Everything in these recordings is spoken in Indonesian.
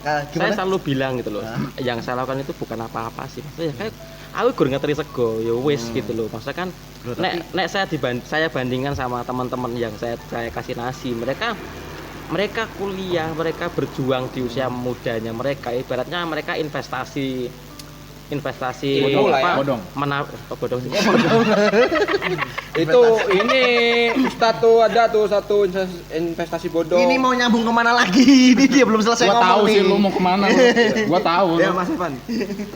Saya selalu bilang gitu loh, yang saya lakukan itu bukan apa-apa sih. Maksudnya kayak aku gur ngeteri sego, ya wis gitu loh. Maksudnya kan nek saya bandingkan sama teman-teman yang saya kasih nasi, mereka kuliah, mereka berjuang di usia mudanya mereka, ibaratnya mereka investasi bodong lah ya, bodong. Bodong sih. Itu ini Ustaz tuh ada tuh satu investasi bodong. Ini mau nyambung kemana lagi? Ini dia belum selesai Gua ngomong tahu nih. sih lu mau kemana lu. Gua tahu. Ya Mas Evan.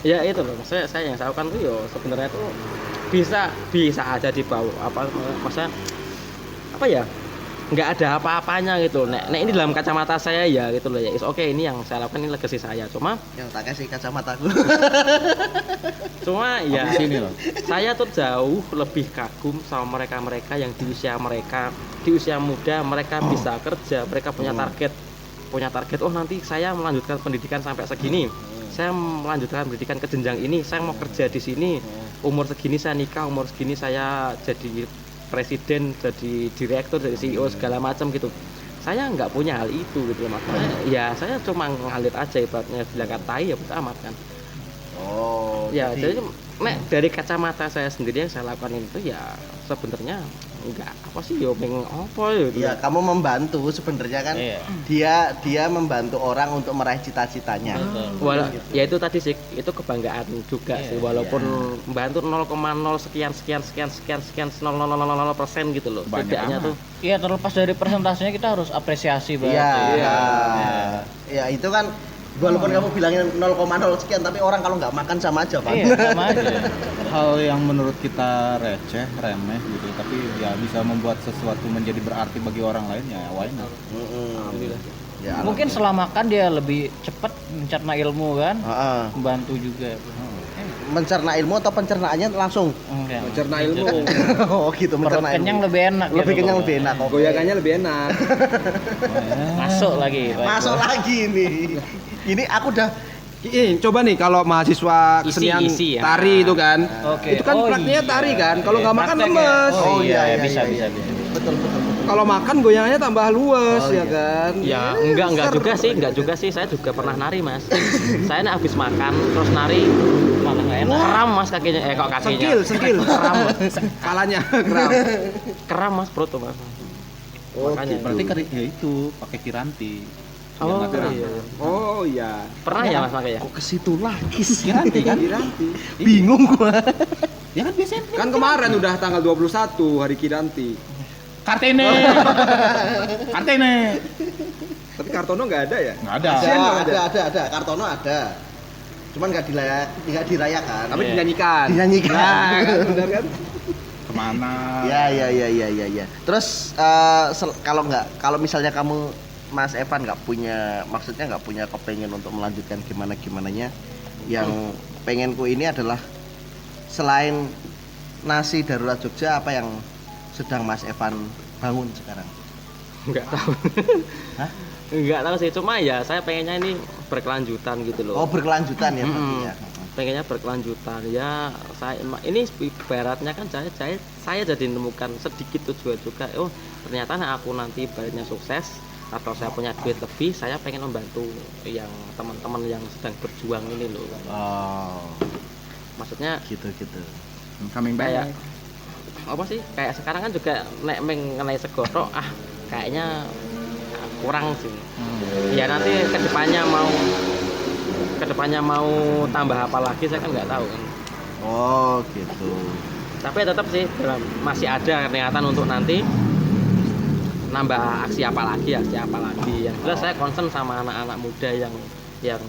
Ya itu loh, saya yang saya lakukan tuh yo sebenarnya tuh bisa aja dibawa maksudnya apa ya, nggak ada apa-apanya gitu. Nek ini dalam kacamata saya ya gitu loh ya. Oke, ini yang saya lakukan, ini legacy saya. Cuma Yang tak kasih kacamataku. Cuma ya Sini loh. saya tuh jauh lebih kagum sama mereka yang di usia muda mereka bisa kerja, mereka punya target. Oh nanti saya melanjutkan pendidikan sampai segini, saya melanjutkan pendidikan ke jenjang ini, saya mau kerja di sini, umur segini saya nikah, umur segini saya jadi presiden, jadi direktur, jadi CEO segala macam gitu. Saya nggak punya hal itu gitu loh, makanya ya saya cuma ngalir aja, ibaratnya bilang katai ya betul amat kan. Oh. Ya jadi dari kacamata saya sendiri yang saya lakukan itu ya sebenarnya enggak apa sih yo apa ya gitu. Ya, kamu membantu sebenarnya kan. Dia membantu orang untuk meraih cita-citanya. Ya itu tadi sih, itu kebanggaan juga sih, walaupun membantu 0,0 sekian 0,000% gitu loh. Bedanya tuh. Iya, terlepas dari persentasenya kita harus apresiasi banget. Iya. Ya itu kan walaupun kamu bilangin 0,0 sekian, tapi orang kalau nggak makan sama aja, Pak. Iya, sama aja. Hal yang menurut kita receh, remeh gitu, tapi ya bisa membuat sesuatu menjadi berarti bagi orang lain, ya why not? Alhamdulillah. Ya, Mungkin setelah makan dia lebih cepat mencerna ilmu kan, Heeh. membantu juga. Mencerna ilmu atau pencernaannya langsung? Enggak. Mencerna ilmu. Oh gitu, Perut mencerna kenyang ilmu. lebih enak. Lebih gitu. kenyang lebih enak. Oke. Goyangannya lebih enak. Masuk lagi. Masuk lagi nih. Ini aku udah Coba nih kalau mahasiswa kesenian Isi, ya. tari itu kan. Oke. Itu kan Oh, praktiknya iya. tari kan. Kalau nggak makan Praktek ya. lemes. Oh, iya, bisa. betul. Kalau makan goyangannya tambah luas Oh, ya iya. kan. Ya enggak juga sih, saya juga pernah nari Mas. Saya nih habis makan terus nari malah nggak enak. Keram Mas kakinya, kok kakinya. Sengkil. Keram, Kalanya keram. keram Mas perut tuh Mas. Oh, Makanya. Berarti ya itu pakai kiranti. Oh Biar nggak keram. iya. Oh iya. Pernah ya Mas makanya? kok ke situ lagi sih? Kiranti kan? Kiranti. Bingung gua. Ya kan biasanya Kan kemarin udah tanggal 21 hari Kiranti. Kartene. Tapi Kartono nggak ada ya? Nggak ada. Kasian nggak ada. Ada. Kartono ada. Cuman nggak dirayakan. Tapi Iya. dinyanyikan. Dinyanyikan. Nah, kan, benar kan? Kemana? Ya. Terus kalau misalnya kamu Mas Evan nggak punya kepengen untuk melanjutkan gimananya, yang pengenku ini adalah selain nasi darurat Jogja, apa yang sedang Mas Evan bangun sekarang? Enggak tahu. Hah? Enggak tahu sih, cuma ya saya pengennya ini berkelanjutan gitu loh. Oh, berkelanjutan ya berarti ya. Pengennya berkelanjutan ya. Saya ini ibaratnya kan saya jadi menemukan sedikit tujuan juga. Oh ternyata aku nanti baiknya sukses atau saya punya duit lebih, saya pengen membantu yang teman-teman yang sedang berjuang ini loh. Oh, Maksudnya gitu. Coming kayak back. apa sih, kayak sekarang kan juga nek mengenai segoro kayaknya kurang sih. Ya nanti kedepannya mau tambah apa lagi saya kan nggak tahu kan. Oh, gitu. Tapi tetap sih masih ada niatan untuk nanti nambah aksi apa lagi. Yang jelas saya concern sama anak-anak muda yang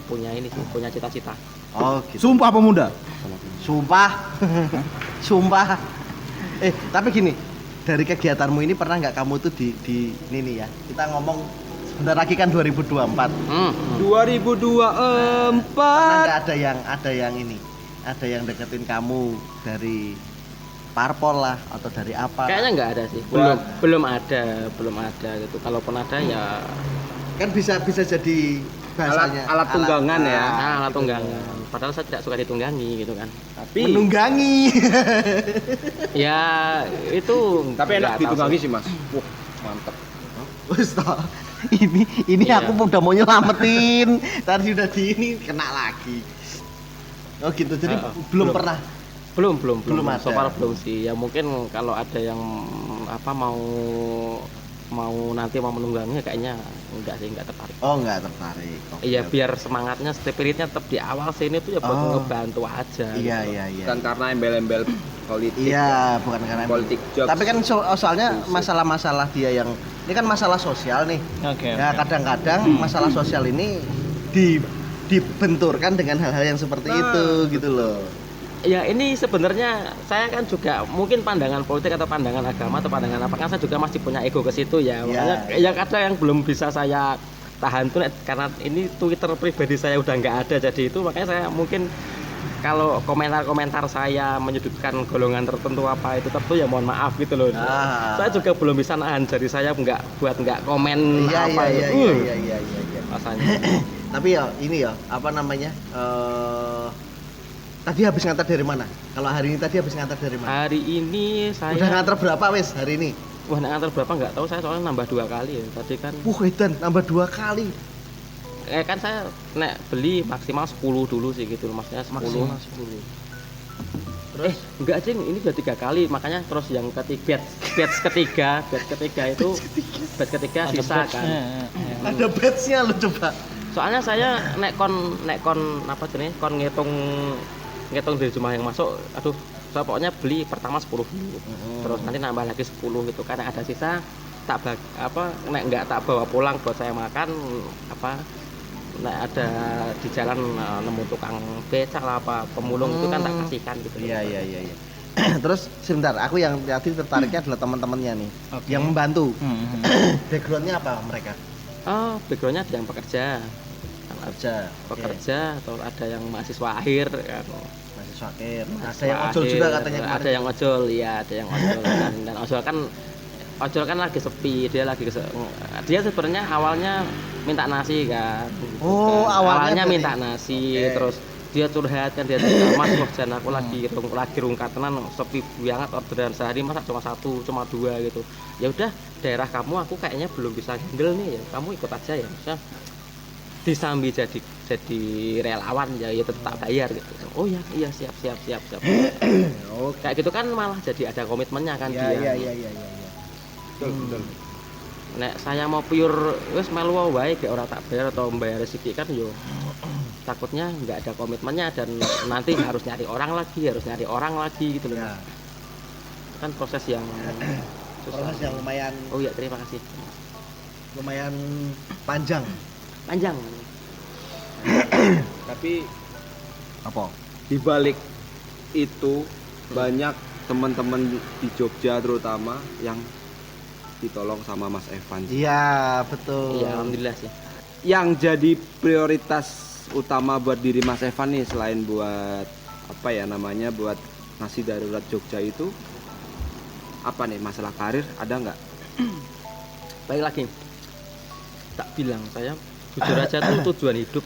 punya ini sih, punya cita-cita. Oh, gitu. Sumpah pemuda. Sumpah. Tapi gini, dari kegiatanmu ini pernah nggak kamu tuh di ini nih ya? Kita ngomong sebentar lagi kan 2024. 2024. Pernah nggak ada yang ini? Ada yang deketin kamu dari parpol lah atau dari apa? Kayaknya nggak ada sih. Belum ada gitu. Kalaupun ada ya Kan bisa jadi bahasanya Alat tunggangan ya. alat tunggangan. Padahal saya tidak suka ditunggangi gitu kan. Tapi menunggangi. Ya itu enak nggak tahu ditunggangi sih. sih Mas. Wah, mantep. Wis toh. ini Iya. aku udah mau nyelamatin, tadi udah di ini kena lagi. Oh gitu, jadi belum pernah. Belum Belum ada. so far belum sih ya, mungkin kalau ada yang apa mau nanti mau menunggangi kayaknya enggak tertarik. Oh nggak tertarik. Oke, Iya, oke. biar semangatnya spiritnya tetap di awal sini tuh ya buat Oh. ngebantu aja. Iya gitu. iya iya. Bukan karena embel-embel politik. Iya, bukan karena Politik jokes. Tapi kan soalnya masalah-masalah dia yang ini kan masalah sosial nih. Oke. Ya kadang-kadang masalah sosial ini dibenturkan dengan hal-hal yang seperti itu gitu loh. Ya ini sebenarnya saya kan juga mungkin pandangan politik atau pandangan agama atau pandangan apa kan saya juga masih punya ego ke situ ya. Makanya yang ada yang belum bisa saya tahan tuh karena ini Twitter pribadi saya udah nggak ada, jadi itu makanya saya mungkin kalau komentar-komentar saya menyudutkan golongan tertentu apa itu tentu ya mohon maaf gitu loh. Ah. Saya juga belum bisa nahan dari saya nggak komen Iya apa iya itu. iya iya iya iya. Rasanya. Tapi ya ini ya apa namanya? Tadi habis ngantar dari mana? Kalau hari ini tadi habis ngantar dari mana? Hari ini saya Udah ngantar berapa wes hari ini? wah ngantar berapa nggak tahu, saya soalnya nambah 2 kali ya. Tadi kan Edan nambah 2 kali. kan saya beli maksimal 10 dulu sih gitu, maksudnya 10. Maksimal 10. Terus enggak sih, ini udah 3 kali, makanya terus yang batch ketiga itu batch ketiga sisa kan. Ada batch-nya lo coba. Soalnya saya nek kon apa jenis kon ngitung dari jumlah yang masuk, aduh saya pokoknya beli pertama 10 dulu. Terus nanti nambah lagi 10 gitu, karena ada sisa nek enggak tak bawa pulang buat saya makan apa nek ada di jalan nemu tukang becak lah apa pemulung itu kan tak kasihkan gitu. Iya iya iya iya. Terus sebentar, aku yang tadi tertariknya adalah teman-temannya nih Oke. yang membantu. Backgroundnya apa mereka? Oh, backgroundnya ada yang pekerja, Kerja. atau ada yang mahasiswa akhir kan. Masih sakit. Ada yang ojol juga katanya Ada kemarin. yang ojol, ya ada yang ojol dan ojol kan lagi sepi, dia sebenarnya awalnya minta nasi kan. Oh, awalnya berarti. minta nasi. Oke. Terus dia curhat kan, dia cerita, Mas wah jan aku lagi rungkat tenan, sepi banget, orderan sehari masa cuma 1 cuma 2 gitu. Ya udah, daerah kamu aku kayaknya belum bisa handle nih ya, kamu ikut aja ya. Maksudnya disambi jadi relawan ya tetap bayar gitu. Oh ya, iya siap. Oh, kayak gitu kan malah jadi ada komitmennya kan dia. Iya. Betul. Nek saya mau pure wis melu wae gek ora tak bayar atau membayar rezeki kan yo takutnya nggak ada komitmennya dan nanti harus nyari orang lagi gitu loh. Ya. Kan proses yang susah. Proses yang lumayan Oh iya, terima kasih. panjang. Panjang. Tapi Apa? di balik itu banyak teman-teman di Jogja terutama yang ditolong sama Mas Evan. Iya, betul. Iya, alhamdulillah sih. Yang jadi prioritas utama buat diri Mas Evan nih selain buat apa ya namanya buat ngasih darurat Jogja itu apa nih, masalah karir ada nggak? Baik lagi. Tak bilang saya jujur aja tuh tujuan hidup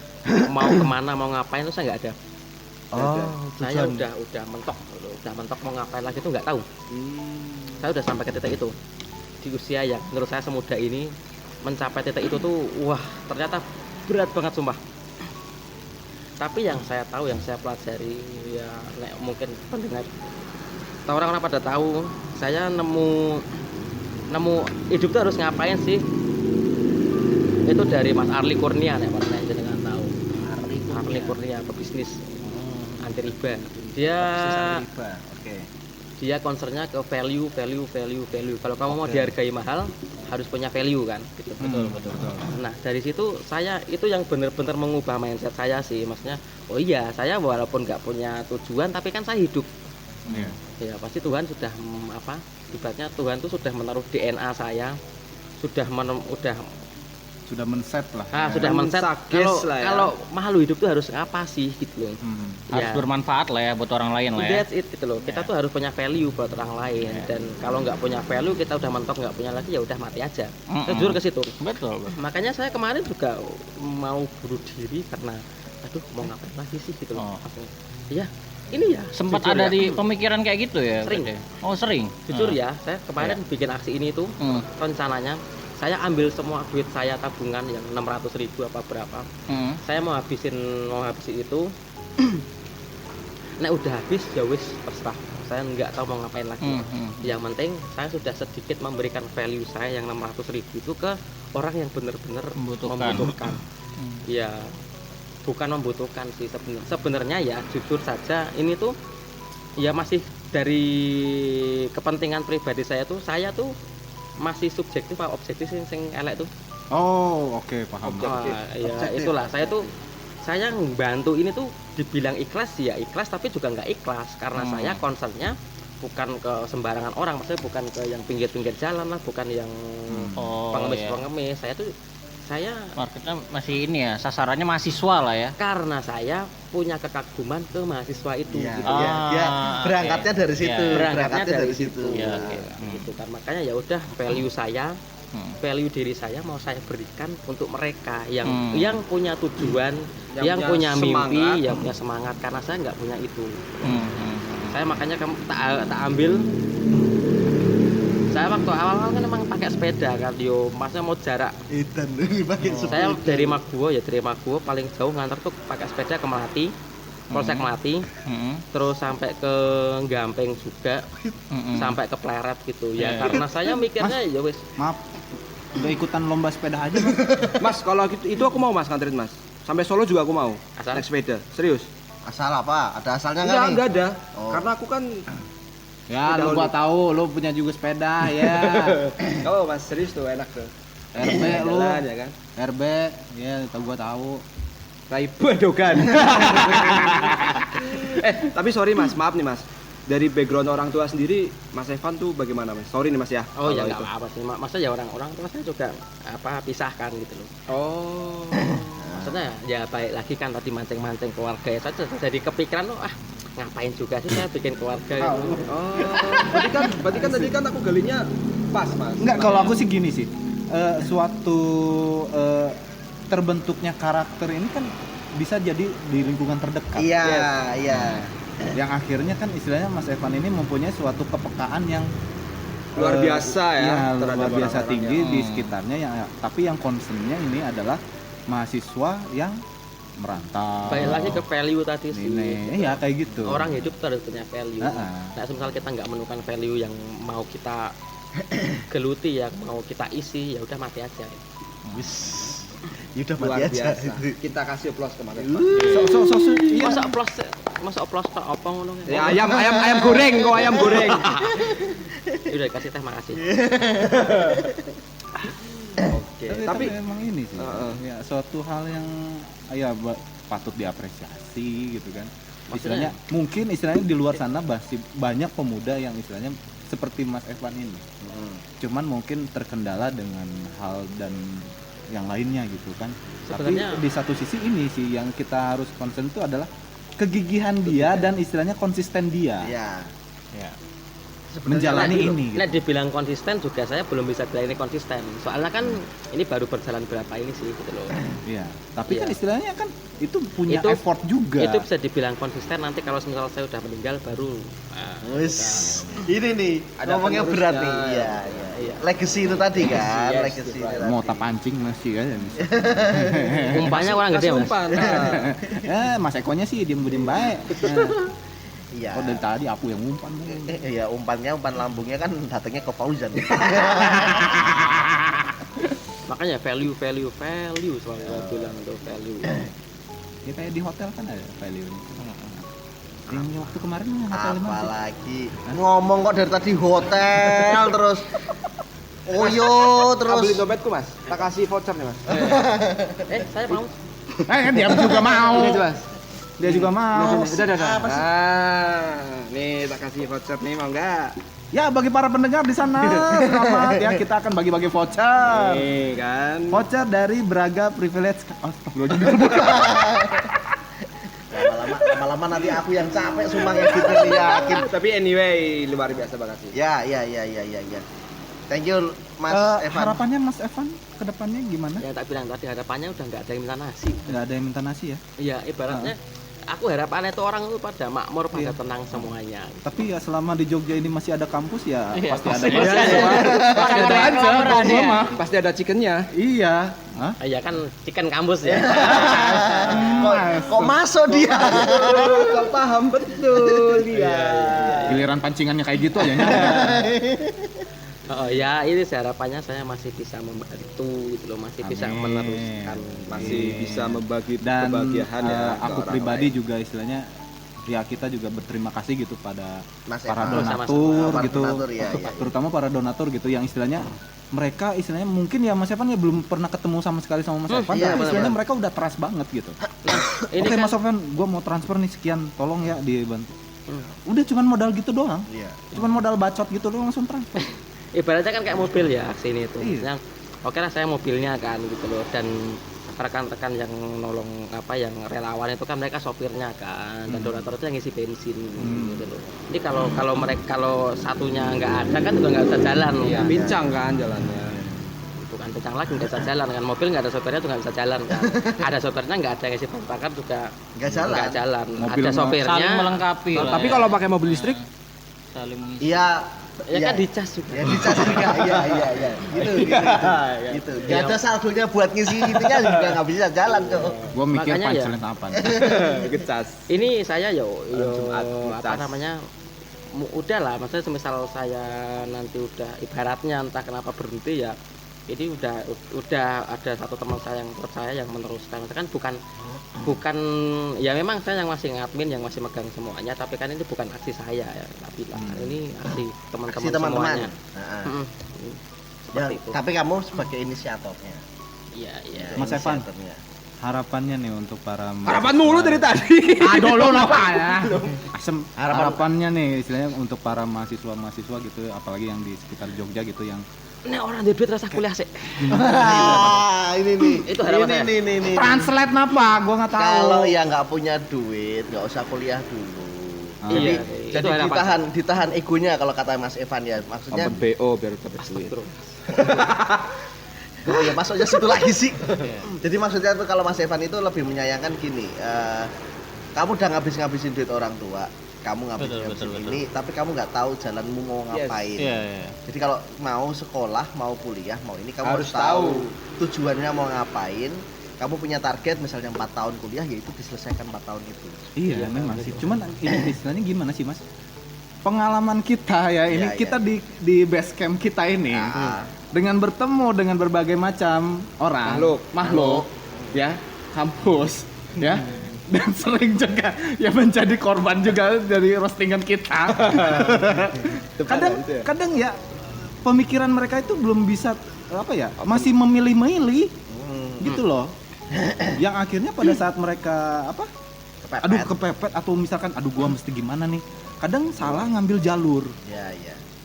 mau kemana mau ngapain itu saya nggak ada. Saya udah mentok mau ngapain lagi tuh nggak tahu. Saya udah sampai ke titik itu di usia yang menurut saya semuda ini. Mencapai titik itu tuh wah ternyata berat banget sumpah. Tapi yang saya tahu, yang saya pelajari ya mungkin pendengar orang-orang pada tahu saya nemu hidup tuh harus ngapain sih. Itu dari Mas Arli Kurnia nih, orang lain jangan tahu. Arli Kurnia pebisnis anti riba. Oke. Dia concernnya ke value. Kalau kamu mau dihargai mahal harus punya value kan gitu. Betul. Nah dari situ saya itu yang benar-benar mengubah mindset saya sih, maksudnya oh iya saya walaupun nggak punya tujuan tapi kan saya hidup. Iya. Ya pasti Tuhan sudah ibaratnya Tuhan tuh sudah menaruh DNA saya, sudah Sudah men-set lah. sudah men-set Sakes lah ya. kalau makhluk hidup tuh harus apa sih gitu loh. Harus Ya. bermanfaat lah ya buat orang lain lah ya. That's it gitu loh. Kita tuh harus punya value buat orang lain, dan kalau nggak punya value kita udah mentok nggak punya lagi ya udah mati aja. Jujur ke situ. Betul. Makanya saya kemarin juga mau bunuh diri karena aduh mau ngapain lagi sih gitu loh. Iya, ini ya. Sempat jujur ada ya. di pemikiran kayak gitu ya? Sering. berarti? Oh sering. Jujur ya, saya kemarin bikin aksi ini tuh rencananya saya ambil semua duit saya tabungan yang 600.000 apa berapa, saya mau habisin itu. Nek udah habis ya wis terserah, saya nggak tahu mau ngapain lagi. Yang penting saya sudah sedikit memberikan value saya yang 600.000 itu ke orang yang benar-benar membutuhkan. Ya bukan membutuhkan sih sebenarnya ya, jujur saja ini tuh ya masih dari kepentingan pribadi saya tuh masih subjektif apa objektif sing elek tuh. Oh, oke, paham. Ya itulah saya membantu ini tuh dibilang ikhlas ya ikhlas, tapi juga nggak ikhlas karena saya concernnya bukan ke sembarangan orang, maksudnya bukan ke yang pinggir-pinggir jalan lah, bukan yang pengemis. Saya marketnya masih ini ya, sasarannya mahasiswa lah ya. karena saya punya kekaguman ke mahasiswa itu Iya, gitu. iya. Berangkatnya dari situ. Berangkatnya dari situ. Iya, Gitu kan, makanya ya udah value saya, value diri saya mau saya berikan untuk mereka yang punya tujuan, yang punya mimpi, semangat. yang punya semangat, karena saya nggak punya itu. Saya makanya tak ambil. Saya waktu awal kan memang pakai sepeda kan, masnya mau jarak. Saya dari Magbuwo paling jauh ngantar tuh pakai sepeda ke Melati, Polsek Melati, terus sampai ke Gampeng juga, sampai ke Pleret gitu ya. Karena saya mikirnya ya wis. Maaf, udah ikutan lomba sepeda aja, Mas. Mas, kalau itu aku mau Mas nganterin Mas. Sampai Solo juga aku mau. Asal? Naik sepeda. Serius? Asal apa? Ada asalnya nggak nih? Enggak ada. Oh. Karena aku kan Ya, Sepeda lu gua Honda. tahu lu punya juga sepeda ya. oh Mas serius tuh enak tuh. RB lu, Jalan, ya kan? RB, ya gua tahu. Raibu dogan. Tapi sorry Mas, maaf nih Mas. Dari background orang tua sendiri, Mas Evan tuh bagaimana Mas? Sorry nih Mas ya. Oh ya kalau nggak itu. apa-apa sih, maksudnya ya orang tua saya juga pisahkan gitu loh. Oh. Maksudnya ya baik lagi kan tadi mancing-mancing keluarga ya, saya jadi kepikiran ngapain juga sih saya bikin keluarga gitu. Oh. Berarti kan tadi kan aku galinya pas Mas. Enggak, kalau aku sih gini sih. Suatu terbentuknya karakter ini kan bisa jadi di lingkungan terdekat. Iya. Yang akhirnya kan istilahnya Mas Evan ini mempunyai suatu kepekaan yang Luar biasa ya, terhadap luar biasa orang-orang tinggi yang- di sekitarnya yang tapi yang concernnya ini adalah mahasiswa yang merantau. Balik lagi ke value tadi sih. Ini ya kayak gitu. Orang hidup tuh harus punya value. Heeh. Nah, misal kita nggak menemukan value yang mau kita geluti ya, mau kita isi, ya udah mati aja. Ya udah Luar mati aja. biasa. Kita kasih applause ke Mas Evan. Iya. Masa oplos tak apa ngono. Ya ayam goreng kok ayam goreng. Ya udah kasih teh makasih. Oke. Tapi Tapi emang ini sih. Heeh. Ya suatu hal yang patut diapresiasi gitu kan. Maksudnya? Istilahnya di luar sana masih banyak pemuda yang istilahnya seperti Mas Evan ini. Cuman mungkin terkendala dengan hal dan yang lainnya gitu kan. Sebenarnya- Tapi di satu sisi ini sih yang kita harus concern itu adalah kegigihan dia dan istilahnya konsisten dia. Iya. Ya. Menjalani Nah, ini gitu. Nah, dibilang konsisten juga saya belum bisa bilang ini konsisten. Soalnya kan ini baru berjalan berapa ini sih gitu loh. Iya. Tapi Iya. kan istilahnya kan itu punya Itu- effort juga. Itu bisa dibilang konsisten nanti kalau misal saya udah meninggal baru Wis, ini nih Ada ngomongnya penerusnya. berat nih. Iya. Legacy itu tadi kan, Yes, legacy. right. itu mau tadi. tak pancing masih aja. umpannya orang gede kasih Mas. umpan. Nah. Mas Ekonya sih diem-diem baik. Iya. Oh dari tadi aku yang umpan. Iya, umpan lambungnya kan datangnya ke Fauzan. Makanya value selalu saya bilang itu value. Ya kayak di hotel kan ada value-nya. Yang waktu kemarin hotel di mana sih? Apalagi ngomong kok dari tadi hotel terus Oyo terus Ambilin dompetku Mas. Tak kasih voucher nih Mas. Saya mau. Kan dia juga mau. Ini Mas. Dia juga mau. Udah. Apa sih? Nih tak kasih voucher nih mau enggak? Ya bagi para pendengar di sana selamat ya, kita akan bagi-bagi voucher. Nih kan. Voucher dari Braga Privilege. lama-lama nanti aku yang capek sumpah ngeditnya nih, yakin. Tapi anyway luar biasa banget sih. Ya. Thank you Mas Evan. Harapannya Mas Evan ke depannya gimana? Ya tak bilang tadi harapannya udah nggak ada yang minta nasi. Nggak ada yang minta nasi ya? Iya, ibaratnya aku harapannya itu orang itu pada makmur, pada tenang semuanya. Tapi ya selama di Jogja ini masih ada kampus ya Iya, pasti ada. pasti Iya, pasti ada aja. Kalau gua mah. Pasti ada chickennya. Iya. Hah? Ya kan chicken kampus ya. Kok masuk dia? Kau paham betul dia. Giliran pancingannya kayak gitu aja. Oh ya, ini harapannya saya masih bisa membantu gitu loh, masih bisa Amin. meneruskan. Masih bisa membagi Dan kebahagiaan ya. ke aku orang pribadi lain. juga istilahnya ya kita juga berterima kasih gitu pada Mas para Evan. donatur Para gitu. donatur, ya, ya. Terutama para donatur gitu yang istilahnya mereka istilahnya mungkin ya Mas Evan ya belum pernah ketemu sama sekali sama Mas Evan, iya, tapi istilahnya benar-benar. mereka udah trust banget gitu. Ini Oke kan Mas Evan, gua mau transfer nih sekian, tolong ya dibantu. Hmm. Udah cuman modal gitu doang. Iya. Cuman modal bacot gitu doang langsung transfer. ibaratnya kan kayak mobil ya sini itu. Iya. Maksudnya, oke lah saya mobilnya kan gitu loh, dan rekan-rekan yang nolong yang relawan itu kan mereka sopirnya kan, dan donatur itu yang ngisi bensin gitu loh. Ini kalau satunya nggak ada kan juga nggak bisa jalan. Iya, bincang kan jalannya. Bukan pencang lagi nggak bisa jalan kan, mobil nggak ada sopirnya tuh nggak bisa jalan kan. Ada sopirnya nggak ada yang ngisi bahan bakar juga Nggak jalan. nggak jalan. Mobil Ada mau- sopirnya. Saling melengkapi lah Tapi ya. kalau pakai mobil listrik Saling mengisi. Iya. Ya iya. kan dicas juga. Ya dicas juga. Iya. Gitu. Gak ada saldonya buat ngisi itunya juga nggak bisa jalan tuh. Gua mikir Makanya ya. punchline apa nih. Ngecas. Ini saya Jumat, apa ngecas. namanya, udah lah, maksudnya semisal saya nanti udah ibaratnya entah kenapa berhenti ya, ini udah ada satu teman saya yang percaya yang meneruskan. Kan bukan ya memang saya yang masih ngadmin, yang masih megang semuanya, tapi kan ini bukan aksi saya ya, tapi lah ini aksi teman-teman Aksi teman-teman. semuanya. Nah, Mm-mm. ya, Seperti itu. tapi kamu sebagai inisiatornya. Iya. Mas Evan. Inisiatornya. Harapannya nih untuk para Harapan mulu dari tadi. Aduh lo apa ya? Asem, Harapan- harapannya nih istilahnya untuk para mahasiswa gitu apalagi yang di sekitar Jogja gitu yang Ini orang di duit rasa kuliah sih. Ini nih. Itu harapan saya. Ini. translate napa? Gua nggak tahu. Kalau yang nggak punya duit, nggak usah kuliah dulu. Jadi, Iya, jadi itu harapan. ditahan egonya kalau kata Mas Evan ya. Maksudnya, Open BO biar dapat duit. Terus. oh ya maksudnya situ lagi sih. Jadi maksudnya tuh kalau Mas Evan itu lebih menyayangkan gini. Kamu udah ngabisin duit orang tua, kamu ngabisin Betul. ini, tapi kamu nggak tahu jalanmu mau ngapain. Iya. Jadi kalau mau sekolah, mau kuliah, mau ini kamu Harus harus tahu tujuannya mau ngapain. Kamu punya target misalnya 4 tahun kuliah, yaitu diselesaikan 4 tahun itu. Iya, memang sih. Cuman ini istilahnya gimana sih, Mas? Pengalaman kita ya ini Iya, kita di base camp kita ini dengan bertemu dengan berbagai macam orang, makhluk ya, kampus ya. Dan sering juga ya menjadi korban juga dari roastingan kita. kadang ya pemikiran mereka itu belum bisa apa ya, masih memilih-milih gitu loh. Yang akhirnya pada saat mereka apa? Kepepet atau misalkan aduh gua mesti gimana nih. Kadang salah ngambil jalur Ya.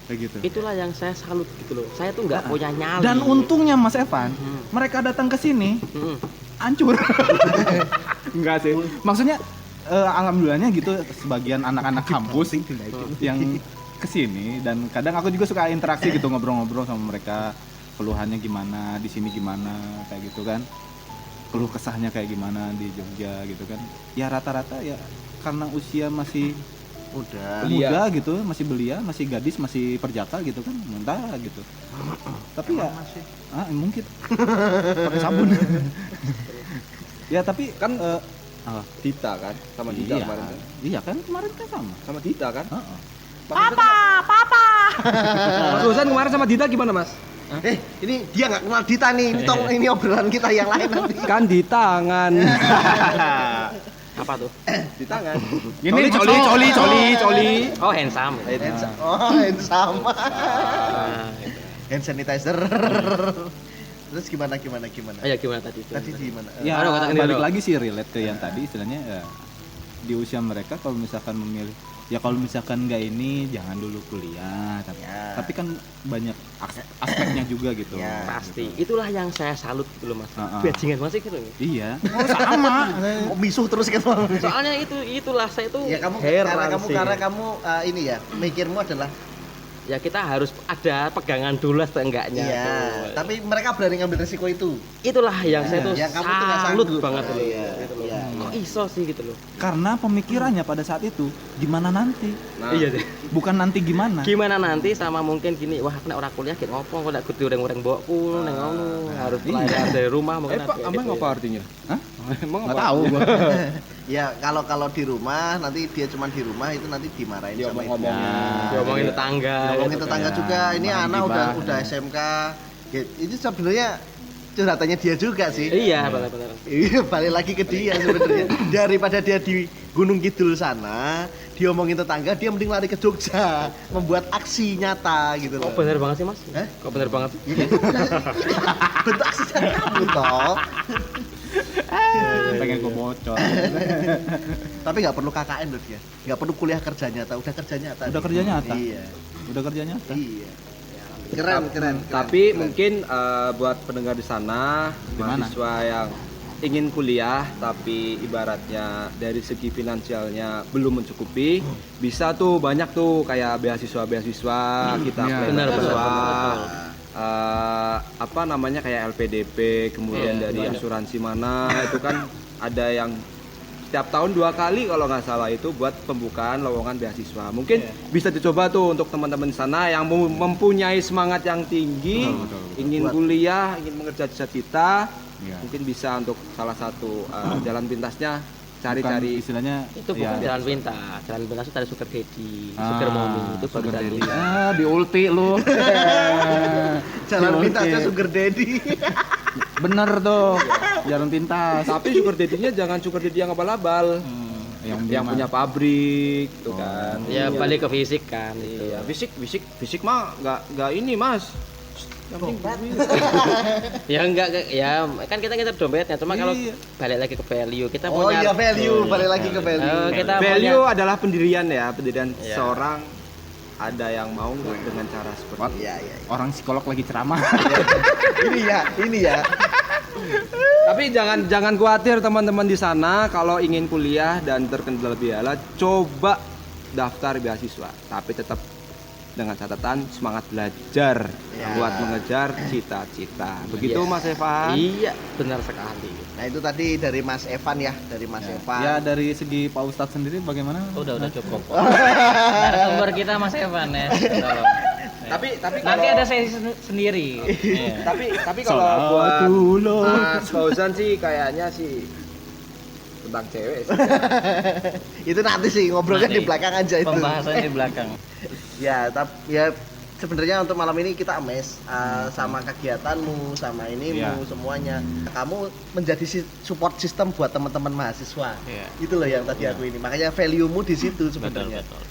kayak gitu. Itulah yang saya salut gitu loh. Saya tuh nggak punya nyali. Dan untungnya Mas Evan, mereka datang ke sini Mm-mm. hancur. Enggak sih. Maksudnya alhamdulillahnya gitu sebagian anak-anak kampus yang kesini dan kadang aku juga suka interaksi gitu ngobrol-ngobrol sama mereka, keluhannya gimana di sini gimana kayak gitu kan, keluh kesahnya kayak gimana di Jogja gitu kan. Ya rata-rata ya karena usia masih Udah. muda gitu, masih belia, masih gadis, masih perjaka gitu kan, muntah gitu. Tapi ya mungkin pakai sabun. Ya tapi Kan apa? Dita kan sama Dita Iya. kemarin kan. Iya kan kemarin kan sama. Sama Dita kan. Heeh. Mas Husan kemarin sama Dita gimana Mas? Ini dia nggak kenal Dita nih. Ini obrolan kita yang lain nanti. Kan di tangan. Apa tuh? Di tangan. Ini Coli. Oh, handsome. Oh, sama. Nah, Hand sanitizer. Terus gimana? ya gimana tadi itu? Tadi gimana? Ya Aduh, katakan balik dulu. lagi sih relate ke yang tadi istilahnya ya, di usia mereka kalau misalkan memilih ya kalau misalkan nggak ini jangan dulu kuliah tapi kan banyak aspeknya juga gitu. Ya. Pasti. Itulah yang saya salut gitu loh, Mas. Heeh. Bajingan masih gitu. Iya. Oh, sama. Kok misuh terus gitu? Soalnya itulah saya tuh Ya kamu heran sih. karena kamu ini ya mikirmu adalah Ya kita harus ada pegangan dulu seenggaknya. iya. tuh. Tapi mereka berani ngambil resiko itu. Itulah yang saya tuh Yang kamu tuh nggak salut sanggup. banget loh. Iya. Gitu loh. Iya. kok iso sih gitu loh. Karena pemikirannya pada saat itu gimana nanti, Nah, Iya deh. bukan nanti gimana. Gimana nanti sama mungkin gini, wah aku nek ora kuliah gek ngopo kok nek kudu ureng-ureng mbokku ning ngono. Harus belajar dari rumah mungkin. Pak, ada emang gitu apa ya. artinya? Hah? Emang Nggak apa? tahu gua. Ya kalau di rumah nanti dia cuma di rumah itu nanti dimarahin Dia sama ibu. ngomong-ngomongin. Diomongin tetangga. Ngomongin gitu. tetangga Ya, juga, ini bahan anak gibah. udah SMK. Ya, itu sebenarnya curhatannya dia juga sih. Iya, benar-benar. Iya, balik lagi ke dia sebenarnya. Daripada dia di Gunung Kidul sana, diomongin tetangga, dia mending lari ke Jogja, membuat aksi nyata gitu Kok loh. bener banget sih, Mas? Hah? Kok bener banget? Bentuk aksi nyata kamu toh. Pengen gua bocor. Tapi nggak perlu KKN loh dia, nggak perlu kuliah kerja nyata, udah kerja nyata. Udah dia. kerja nyata? Iya, Udah kerja nyata. iya. Keren. Tapi keren. mungkin buat pendengar di sana, Gimana? mahasiswa yang ingin kuliah tapi ibaratnya dari segi finansialnya belum mencukupi, bisa tuh banyak tuh kayak beasiswa-beasiswa kita Iya. apply Benar, beasiswa. benar. Apa namanya kayak LPDP, kemudian Iya, dari banyak. asuransi mana itu kan ada yang setiap tahun 2 kali kalau nggak salah itu buat pembukaan lowongan beasiswa. Mungkin bisa dicoba tuh untuk teman-teman di sana yang mempunyai semangat yang tinggi, Betul. ingin Buat- kuliah, ingin mengejar cita-cita, Iya. mungkin bisa untuk salah satu jalan pintasnya Bukan cari-cari. istilahnya Itu bukan ya, jalan pintas. Jalan pintas itu dari sugar daddy, Ah, sugar mommy itu baru sugar jalan daddy. pintas. Di ulti lu. Jalan Di ulti. pintasnya Sugar Daddy. Bener tuh. Jalan pintas. Tapi sugar daddy-nya jangan sugar daddy yang abal-abal. Yang punya pabrik tuh kan. Ya Iya. balik ke fisik kan itu. Iya, fisik mah nggak ini mas. Yang penting Ya enggak ya kan kita ngejar dompetnya cuma kalau Iya. balik lagi ke value kita Oh punya iya value, balik lagi ke value. kita value punya adalah pendirian ya, pendirian Iya. seorang. Ada yang mau nggak dengan cara seperti itu. Iya. Orang psikolog lagi ceramah. Ini ya. Tapi jangan khawatir teman-teman di sana kalau ingin kuliah dan terkendala biaya, coba daftar beasiswa. Tapi tetap dengan catatan semangat belajar Ya. buat mengejar cita-cita. Begitu Yes. Mas Evan. Iya benar sekali. Nah itu tadi dari Mas Evan ya, dari Mas Evan. Ya dari segi Pak Ustadz sendiri bagaimana? Udah cukup. Narasumber kita Mas Evan ya. Tolong. Tapi Nanti ada sesi sendiri. Iya. tapi kalau buat Salatullah. Mas Fauzan sih kayaknya sih tentang cewek sih. Itu nanti sih ngobrolnya Nanti. di belakang aja itu. Pembahasannya di belakang. Ya, ya sebenarnya untuk malam ini kita amazed sama kegiatanmu, sama inimu, Iya. semuanya. Kamu menjadi support system buat teman-teman mahasiswa. Iya. Itu loh yang tadi aku ini. Makanya value-mu di situ Betul, sebenarnya. betul.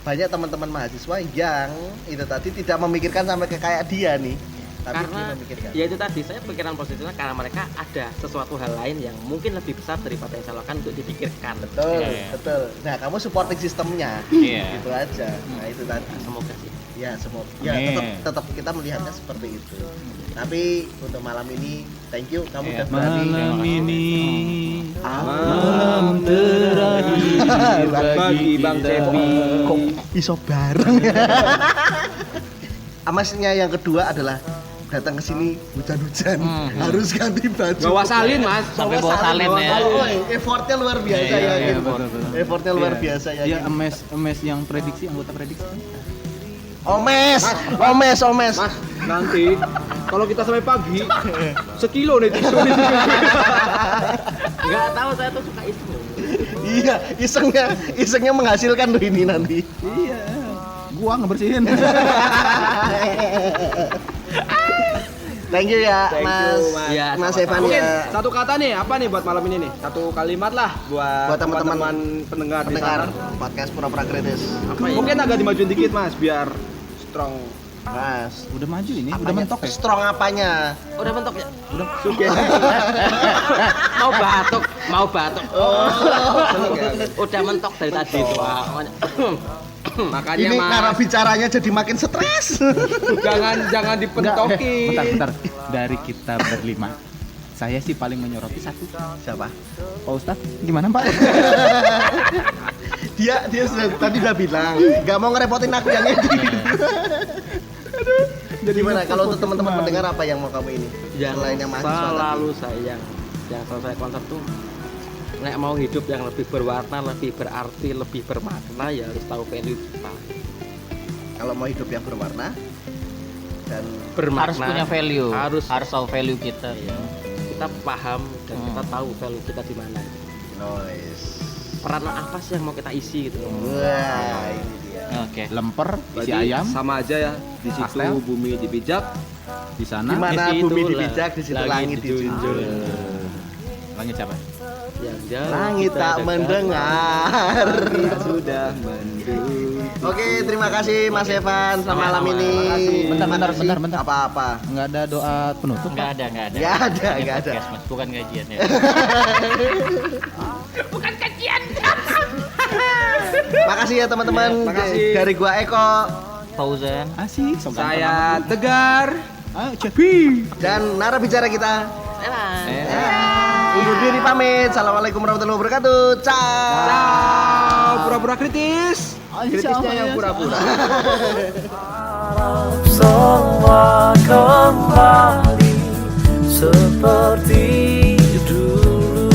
Banyak teman-teman mahasiswa yang itu tadi tidak memikirkan sampai ke kayak dia nih. Tapi dia Karena memikirkan. ya itu tadi saya pikiran positifnya karena mereka ada sesuatu hal lain yang mungkin lebih besar daripada yang saya lakukan untuk dipikirkan. Betul, Iya. betul. Nah, kamu supporting sistemnya. Iya. Gitu aja. Nah, itu tadi. Semoga sih. Ya, semua. Ya, Amin. tetap kita melihatnya seperti itu. Tapi untuk malam ini, thank you kamu udah berani. Malam ini Malam terakhir bagi Bang Cepi. Kok iso bareng ya? Amasnya yang kedua adalah datang ke sini hujan-hujan, harus ganti baju. Bawa salin Mas. Sampai bawa salin bawa ya. salin. Oh, effortnya luar biasa Iya, ya. iya, gitu. betul. Effortnya luar Iya. biasa ya. Ya gitu. emes yang prediksi, anggota prediksi kan? Omes. Mas, nanti kalau kita sampai pagi, sekilo nih tisu. Enggak tahu saya tuh suka itu. Iya, isengnya menghasilkan loh ini nanti. Iya. Gua ngebersihin. Thank you ya, Thank you, Mas. Mas. Ya, Mas sama-sama. Evan Mungkin ya. satu kata nih, apa nih buat malam ini nih? Satu kalimat lah buat Buat teman-teman teman-teman pendengar di Pendengar sana. podcast Pura-Pura Kritis. Apa ya? Mungkin agak dimajuin dikit Mas, biar strong. Mas, Udah maju ini, udah apanya? mentok ya? Strong apanya? Udah mentok ya? Suge. Mau batuk. Oh. Udah mentok dari tadi itu. Makanya Ini cara Mas, bicaranya jadi makin stres. jangan dipentokin. Bentar. Dari kita berlima, saya sih paling menyoroti satu. Siapa? Pak Ustadz, gimana Pak? Dia tadi udah bilang nggak mau ngerepotin aku yang ini. Jadi gimana kalau untuk teman-teman pendengar apa yang mau kamu ini? Yang Selain yang mahasiswa selalu saya yang selalu saya konser tuh nek mau hidup yang lebih berwarna, lebih berarti, lebih bermakna ya harus tahu value kita. Kalau mau hidup yang berwarna dan Bermakna Harus punya value. harus tahu value kita. kita paham dan kita tahu value kita di mana. noise. Peran apa sih yang mau kita isi gitu. Wah, ini dia. Oke. Lemper, isi Berarti ayam, sama aja ya. Di situ Pastel. bumi dipijak, di sana Di mana Di situ bumi lah, dipijak, di situ langit dijunjung. langit siapa? Yang jauh Langit kita tak dekat. mendengar. sudah mendung. Oke, terima kasih Mas Evan sama malam Sama-sama. ini. Bentar. Apa-apa? Nggak ada doa penutup? Nggak ada. Nggak ada, Ini nggak ada. podcast, Mas, bukan gajian ya. Makasih ya teman-teman. Makasih. Dari gua Eko Fauzan. Asik, so ganteng Saya amat. Tegar. Ah, Cepi. dan narapidana kita. Undur diri pamit. Assalamualaikum warahmatullahi wabarakatuh. Ciao. Ciao, pura-pura kritis. Kritisnya yang pura-pura. semua kembali seperti dulu.